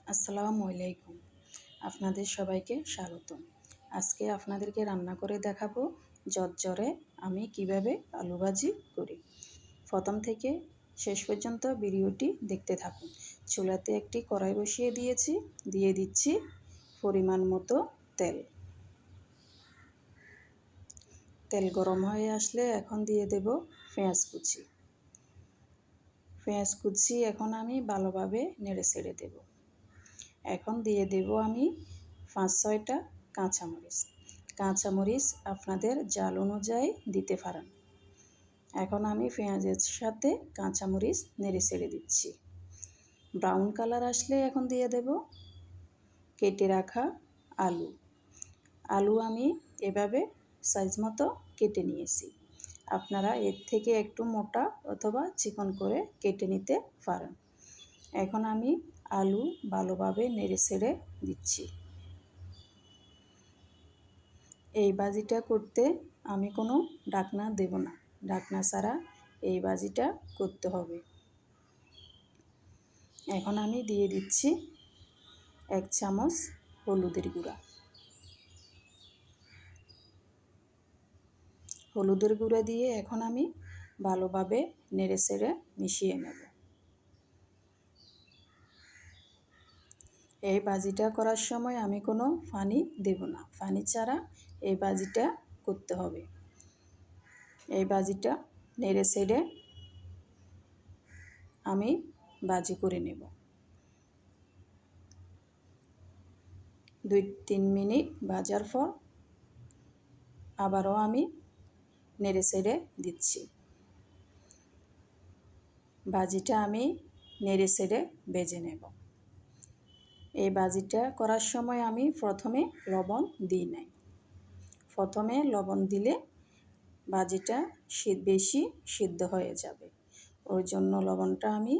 আসসালামু আলাইকুম। আপনাদের সবাইকে স্বাগতম। আজকে আপনাদেরকে রান্না করে দেখাবো ঝরঝরে আমি কিভাবে আলু ভাজি করি। প্রথম থেকে শেষ পর্যন্ত ভিডিওটি দেখতে থাকুন। চুলাতে একটি কড়াই বসিয়ে দিয়েছি, দিয়ে দিচ্ছি পরিমাণ মতো তেল। তেল গরম হয়ে আসলে এখন দিয়ে দেব পেঁয়াজ কুচি। পেঁয়াজ কুচি এখন আমি ভালোভাবে নেড়ে ছেড়ে দেব। এখন দিয়ে দেব আমি 5-6টা কাঁচামরিচ। কাঁচামরিচ আপনাদের জাল অনুযায়ী দিতে পারেন। এখন আমি পেঁয়াজের সাথে কাঁচামরিচ নেড়ে ছেড়ে দিচ্ছি। ব্রাউন কালার আসলে এখন দিয়ে দেব কেটে রাখা আলু। আলু আমি এভাবে সাইজ মতো কেটে নিয়েছি। আপনারা এর থেকে একটু মোটা অথবা চিকন করে কেটে নিতে পারেন। এখন আমি আলু ভালোভাবে নেড়ে ছেড়ে দিচ্ছি। এই ভাজিটা করতে আমি কোনো ঢাকনা দেব না, ঢাকনা ছাড়া এই ভাজিটা করতে হবে। এখন আমি দিয়ে দিচ্ছি 1 চামচ হলুদের গুঁড়া। হলুদের গুঁড়া দিয়ে এখন আমি ভালোভাবে নেড়ে ছেড়ে মিশিয়ে নেব। এই ভাজিটা করার সময় আমি কোনো পানি দেব না, পানি ছাড়া এই ভাজিটা করতে হবে। এই ভাজিটা নেড়ে ছেড়ে আমি ভাজি করে নেব। 2-3 মিনিট ভাজার পর আবারও আমি নেড়ে ছেড়ে দিচ্ছি। ভাজিটা আমি নেড়ে ছেড়ে ভেজে নেব। এই ভাজিটা করার সময় আমি প্রথমে লবণ দিই নাই। প্রথমে লবণ দিলে ভাজিটা বেশি সিদ্ধ হয়ে যাবে। ওই জন্য লবণটা আমি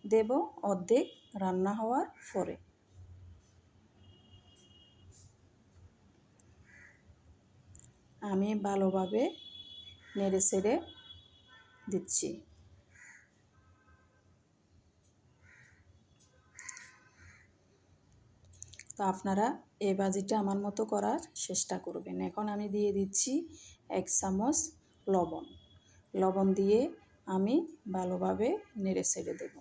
দেব অর্ধেক রান্না হওয়ার পরে। আমি ভালোভাবে নেড়ে ছেড়ে দিচ্ছি। তো আপনারা এই ভাজিটা আমার মতো করার চেষ্টা করবেন। এখন আমি দিয়ে দিচ্ছি 1 চামচ লবণ। লবণ দিয়ে আমি ভালোভাবে নেড়ে ছেড়ে দেব।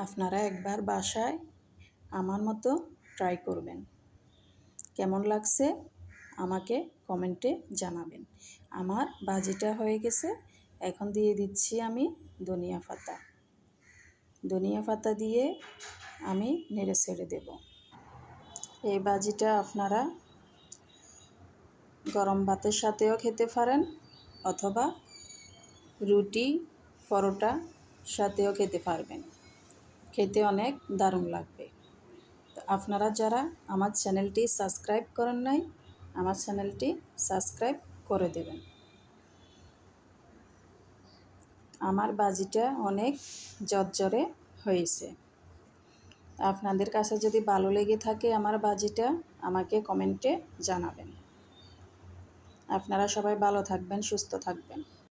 আপনারা একবার বাসায় আমার মতো ট্রাই করবেন। কেমন লাগছে আমাকে কমেন্টে জানাবেন। আমার ভাজিটা হয়ে গেছে। এখন দিয়ে দিচ্ছি আমি ধনিয়া পাতা। ধনিয়া পাতা দিয়ে আমি নেড়ে ছেড়ে দেব। এই ভাজিটা আপনারা গরম ভাতের সাথেও খেতে পারেন অথবা রুটি পরোটা সাথেও খেতে পারবেন। খেতে অনেক দারুণ লাগবে। তো আপনারা যারা আমার চ্যানেলটি সাবস্ক্রাইব করেন নাই, আমার চ্যানেলটি সাবস্ক্রাইব করে দেবেন। আমার ভাজিটা অনেক ঝরঝরে হয়েছে। আপনাদের কাছে যদি ভালো লেগে থাকে আমার ভাজিটা আমাকে কমেন্টে জানাবেন। আপনারা সবাই ভালো থাকবেন, সুস্থ থাকবেন।